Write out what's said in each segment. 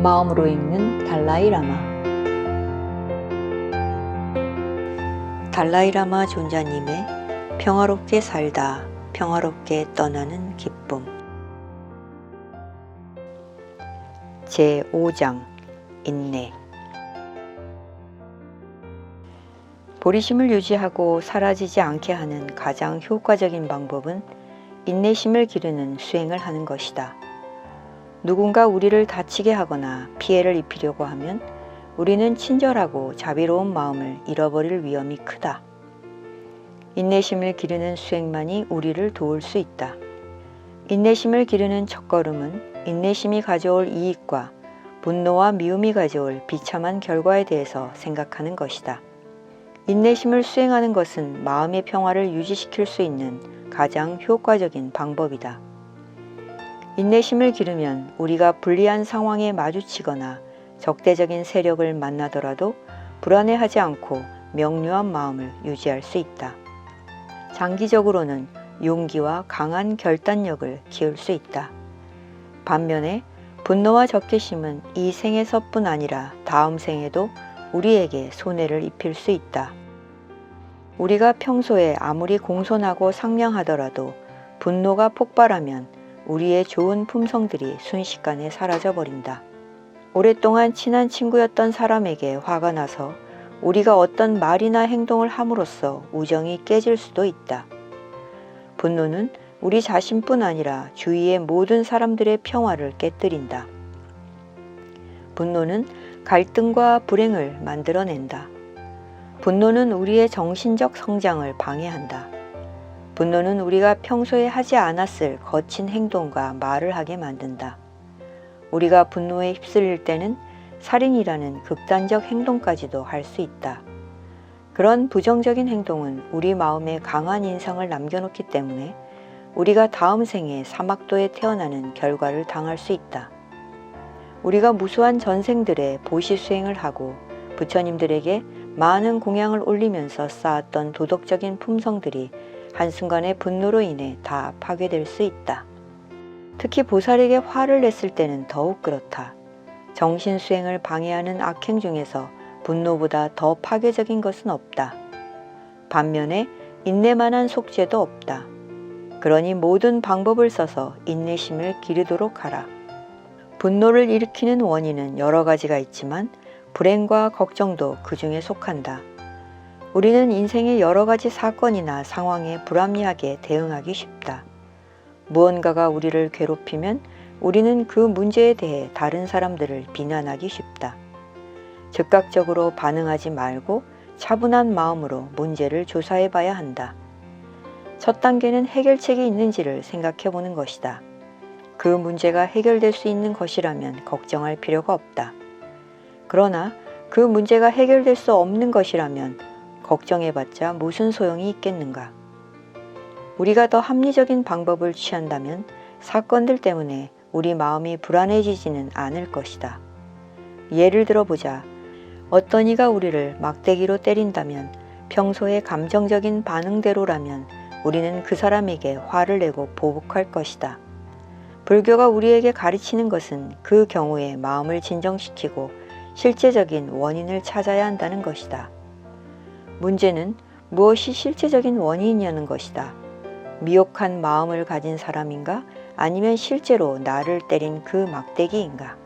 마음으로 읽는 달라이라마. 달라이라마 존자님의 평화롭게 살다 평화롭게 떠나는 기쁨. 제5장 인내. 보리심을 유지하고 사라지지 않게 하는 가장 효과적인 방법은 인내심을 기르는 수행을 하는 것이다. 누군가 우리를 다치게 하거나 피해를 입히려고 하면 우리는 친절하고 자비로운 마음을 잃어버릴 위험이 크다. 인내심을 기르는 수행만이 우리를 도울 수 있다. 인내심을 기르는 첫걸음은 인내심이 가져올 이익과 분노와 미움이 가져올 비참한 결과에 대해서 생각하는 것이다. 인내심을 수행하는 것은 마음의 평화를 유지시킬 수 있는 가장 효과적인 방법이다. 인내심을 기르면 우리가 불리한 상황에 마주치거나 적대적인 세력을 만나더라도 불안해하지 않고 명료한 마음을 유지할 수 있다. 장기적으로는 용기와 강한 결단력을 키울 수 있다. 반면에 분노와 적개심은 이 생에서뿐 아니라 다음 생에도 우리에게 손해를 입힐 수 있다. 우리가 평소에 아무리 공손하고 상냥하더라도 분노가 폭발하면 우리의 좋은 품성들이 순식간에 사라져버린다. 오랫동안 친한 친구였던 사람에게 화가 나서 우리가 어떤 말이나 행동을 함으로써 우정이 깨질 수도 있다. 분노는 우리 자신뿐 아니라 주위의 모든 사람들의 평화를 깨뜨린다. 분노는 갈등과 불행을 만들어낸다. 분노는 우리의 정신적 성장을 방해한다. 분노는 우리가 평소에 하지 않았을 거친 행동과 말을 하게 만든다. 우리가 분노에 휩쓸릴 때는 살인이라는 극단적 행동까지도 할 수 있다. 그런 부정적인 행동은 우리 마음에 강한 인상을 남겨놓기 때문에 우리가 다음 생에 사막도에 태어나는 결과를 당할 수 있다. 우리가 무수한 전생들의 보시수행을 하고 부처님들에게 많은 공양을 올리면서 쌓았던 도덕적인 품성들이 한순간의 분노로 인해 다 파괴될 수 있다. 특히 보살에게 화를 냈을 때는 더욱 그렇다. 정신수행을 방해하는 악행 중에서 분노보다 더 파괴적인 것은 없다. 반면에 인내만한 속죄도 없다. 그러니 모든 방법을 써서 인내심을 기르도록 하라. 분노를 일으키는 원인은 여러 가지가 있지만 불행과 걱정도 그 중에 속한다. 우리는 인생의 여러 가지 사건이나 상황에 불합리하게 대응하기 쉽다. 무언가가 우리를 괴롭히면 우리는 그 문제에 대해 다른 사람들을 비난하기 쉽다. 즉각적으로 반응하지 말고 차분한 마음으로 문제를 조사해 봐야 한다. 첫 단계는 해결책이 있는지를 생각해 보는 것이다. 그 문제가 해결될 수 있는 것이라면 걱정할 필요가 없다. 그러나 그 문제가 해결될 수 없는 것이라면 걱정해봤자 무슨 소용이 있겠는가? 우리가 더 합리적인 방법을 취한다면 사건들 때문에 우리 마음이 불안해지지는 않을 것이다. 예를 들어보자. 어떤 이가 우리를 막대기로 때린다면 평소의 감정적인 반응대로라면 우리는 그 사람에게 화를 내고 보복할 것이다. 불교가 우리에게 가르치는 것은 그 경우에 마음을 진정시키고 실제적인 원인을 찾아야 한다는 것이다. 문제는 무엇이 실제적인 원인이냐는 것이다. 미혹한 마음을 가진 사람인가? 아니면 실제로 나를 때린 그 막대기인가?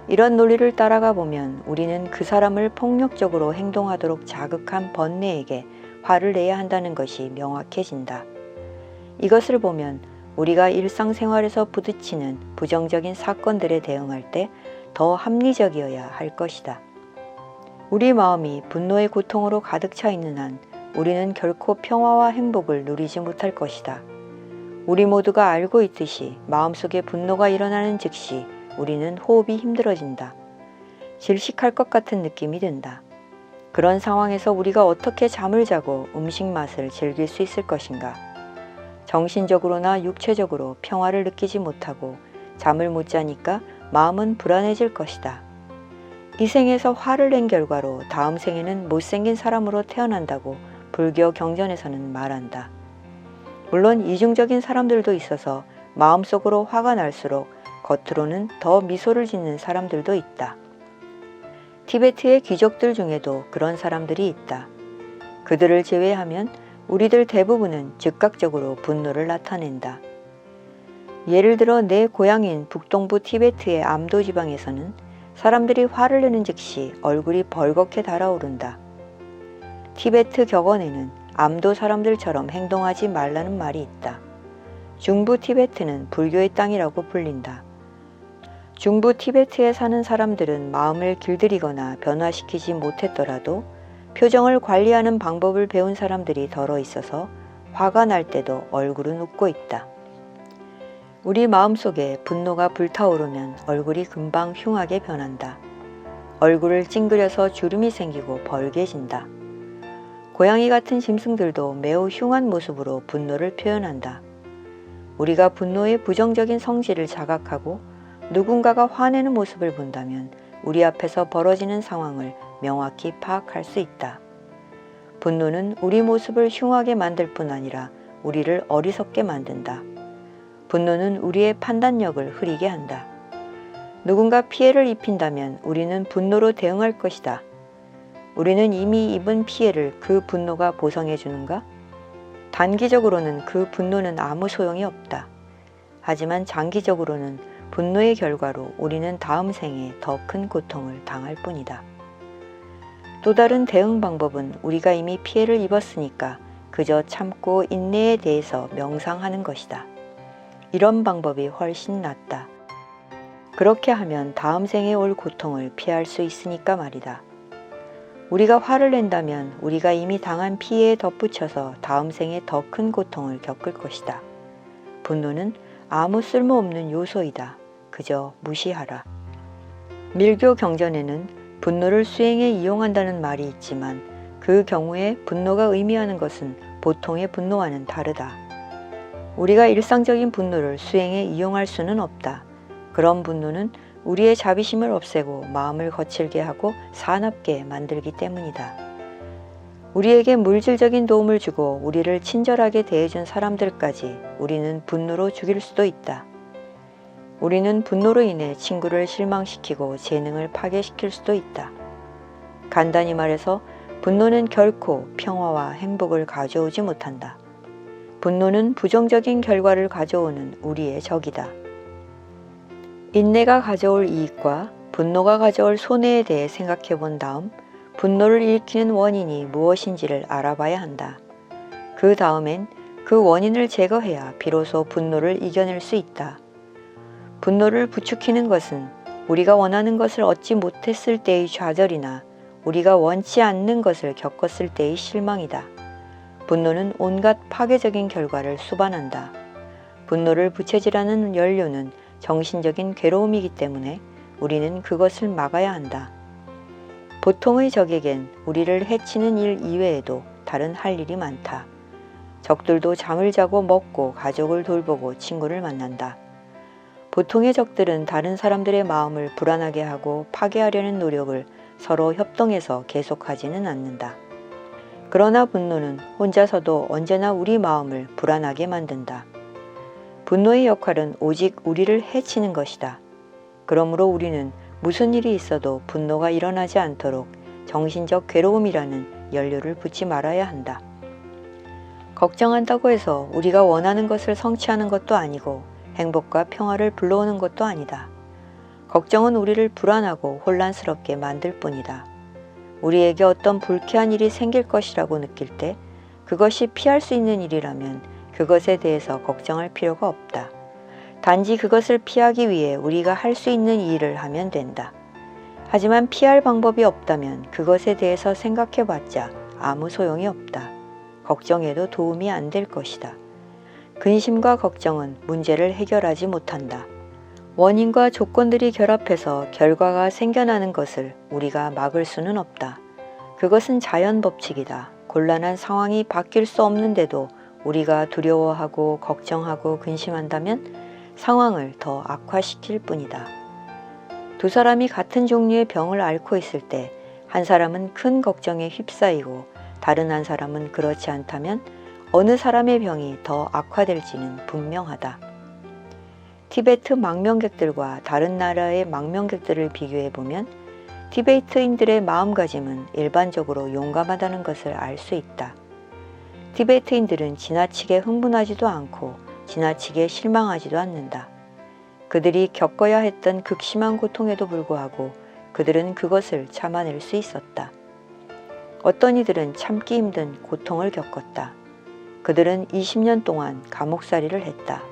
이런 논리를 따라가 보면 우리는 그 사람을 폭력적으로 행동하도록 자극한 번뇌에게 화를 내야 한다는 것이 명확해진다. 이것을 보면 우리가 일상생활에서 부딪히는 부정적인 사건들에 대응할 때 더 합리적이어야 할 것이다. 우리 마음이 분노의 고통으로 가득 차 있는 한 우리는 결코 평화와 행복을 누리지 못할 것이다. 우리 모두가 알고 있듯이 마음속에 분노가 일어나는 즉시 우리는 호흡이 힘들어진다. 질식할 것 같은 느낌이 든다. 그런 상황에서 우리가 어떻게 잠을 자고 음식 맛을 즐길 수 있을 것인가? 정신적으로나 육체적으로 평화를 느끼지 못하고 잠을 못 자니까 마음은 불안해질 것이다. 이 생에서 화를 낸 결과로 다음 생에는 못생긴 사람으로 태어난다고 불교 경전에서는 말한다. 물론 이중적인 사람들도 있어서 마음속으로 화가 날수록 겉으로는 더 미소를 짓는 사람들도 있다. 티베트의 귀족들 중에도 그런 사람들이 있다. 그들을 제외하면 우리들 대부분은 즉각적으로 분노를 나타낸다. 예를 들어 내 고향인 북동부 티베트의 암도 지방에서는 사람들이 화를 내는 즉시 얼굴이 벌겋게 달아오른다. 티베트 격언에는 암도 사람들처럼 행동하지 말라는 말이 있다. 중부 티베트는 불교의 땅이라고 불린다. 중부 티베트에 사는 사람들은 마음을 길들이거나 변화시키지 못했더라도 표정을 관리하는 방법을 배운 사람들이 덜어 있어서 화가 날 때도 얼굴은 웃고 있다. 우리 마음속에 분노가 불타오르면 얼굴이 금방 흉하게 변한다. 얼굴을 찡그려서 주름이 생기고 벌게진다. 고양이 같은 짐승들도 매우 흉한 모습으로 분노를 표현한다. 우리가 분노의 부정적인 성질을 자각하고 누군가가 화내는 모습을 본다면 우리 앞에서 벌어지는 상황을 명확히 파악할 수 있다. 분노는 우리 모습을 흉하게 만들 뿐 아니라 우리를 어리석게 만든다. 분노는 우리의 판단력을 흐리게 한다. 누군가 피해를 입힌다면 우리는 분노로 대응할 것이다. 우리는 이미 입은 피해를 그 분노가 보상해 주는가? 단기적으로는 그 분노는 아무 소용이 없다. 하지만 장기적으로는 분노의 결과로 우리는 다음 생에 더 큰 고통을 당할 뿐이다. 또 다른 대응 방법은 우리가 이미 피해를 입었으니까 그저 참고 인내에 대해서 명상하는 것이다. 이런 방법이 훨씬 낫다. 그렇게 하면 다음 생에 올 고통을 피할 수 있으니까 말이다. 우리가 화를 낸다면 우리가 이미 당한 피해에 덧붙여서 다음 생에 더 큰 고통을 겪을 것이다. 분노는 아무 쓸모없는 요소이다. 그저 무시하라. 밀교 경전에는 분노를 수행에 이용한다는 말이 있지만 그 경우에 분노가 의미하는 것은 보통의 분노와는 다르다. 우리가 일상적인 분노를 수행에 이용할 수는 없다. 그런 분노는 우리의 자비심을 없애고 마음을 거칠게 하고 사납게 만들기 때문이다. 우리에게 물질적인 도움을 주고 우리를 친절하게 대해준 사람들까지 우리는 분노로 죽일 수도 있다. 우리는 분노로 인해 친구를 실망시키고 재능을 파괴시킬 수도 있다. 간단히 말해서 분노는 결코 평화와 행복을 가져오지 못한다. 분노는 부정적인 결과를 가져오는 우리의 적이다. 인내가 가져올 이익과 분노가 가져올 손해에 대해 생각해 본 다음 분노를 일으키는 원인이 무엇인지를 알아봐야 한다. 그 다음엔 그 원인을 제거해야 비로소 분노를 이겨낼 수 있다. 분노를 부추기는 것은 우리가 원하는 것을 얻지 못했을 때의 좌절이나 우리가 원치 않는 것을 겪었을 때의 실망이다. 분노는 온갖 파괴적인 결과를 수반한다. 분노를 부채질하는 연료는 정신적인 괴로움이기 때문에 우리는 그것을 막아야 한다. 보통의 적에겐 우리를 해치는 일 이외에도 다른 할 일이 많다. 적들도 잠을 자고 먹고 가족을 돌보고 친구를 만난다. 보통의 적들은 다른 사람들의 마음을 불안하게 하고 파괴하려는 노력을 서로 협동해서 계속하지는 않는다. 그러나 분노는 혼자서도 언제나 우리 마음을 불안하게 만든다. 분노의 역할은 오직 우리를 해치는 것이다. 그러므로 우리는 무슨 일이 있어도 분노가 일어나지 않도록 정신적 괴로움이라는 연료를 붓지 말아야 한다. 걱정한다고 해서 우리가 원하는 것을 성취하는 것도 아니고 행복과 평화를 불러오는 것도 아니다. 걱정은 우리를 불안하고 혼란스럽게 만들 뿐이다. 우리에게 어떤 불쾌한 일이 생길 것이라고 느낄 때 그것이 피할 수 있는 일이라면 그것에 대해서 걱정할 필요가 없다. 단지 그것을 피하기 위해 우리가 할 수 있는 일을 하면 된다. 하지만 피할 방법이 없다면 그것에 대해서 생각해봤자 아무 소용이 없다. 걱정해도 도움이 안 될 것이다. 근심과 걱정은 문제를 해결하지 못한다. 원인과 조건들이 결합해서 결과가 생겨나는 것을 우리가 막을 수는 없다. 그것은 자연 법칙이다. 곤란한 상황이 바뀔 수 없는데도 우리가 두려워하고 걱정하고 근심한다면 상황을 더 악화시킬 뿐이다. 두 사람이 같은 종류의 병을 앓고 있을 때 한 사람은 큰 걱정에 휩싸이고 다른 한 사람은 그렇지 않다면 어느 사람의 병이 더 악화될지는 분명하다. 티베트 망명객들과 다른 나라의 망명객들을 비교해 보면 티베트인들의 마음가짐은 일반적으로 용감하다는 것을 알 수 있다. 티베트인들은 지나치게 흥분하지도 않고 지나치게 실망하지도 않는다. 그들이 겪어야 했던 극심한 고통에도 불구하고 그들은 그것을 참아낼 수 있었다. 어떤 이들은 참기 힘든 고통을 겪었다. 그들은 20년 동안 감옥살이를 했다.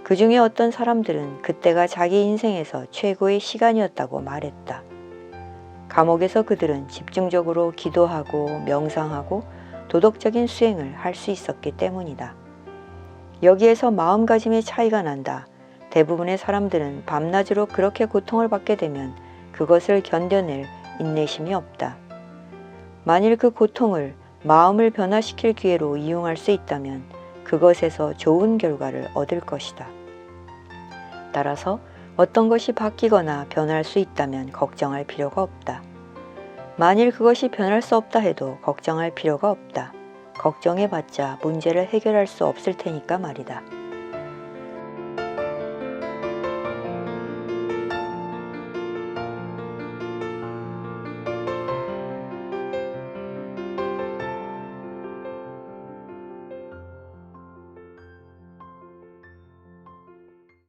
그 중에 어떤 사람들은 그때가 자기 인생에서 최고의 시간이었다고 말했다. 감옥에서 그들은 집중적으로 기도하고 명상하고 도덕적인 수행을 할 수 있었기 때문이다. 여기에서 마음가짐의 차이가 난다. 대부분의 사람들은 밤낮으로 그렇게 고통을 받게 되면 그것을 견뎌낼 인내심이 없다. 만일 그 고통을 마음을 변화시킬 기회로 이용할 수 있다면 그것에서 좋은 결과를 얻을 것이다. 따라서 어떤 것이 바뀌거나 변할 수 있다면 걱정할 필요가 없다. 만일 그것이 변할 수 없다 해도 걱정할 필요가 없다. 걱정해봤자 문제를 해결할 수 없을 테니까 말이다.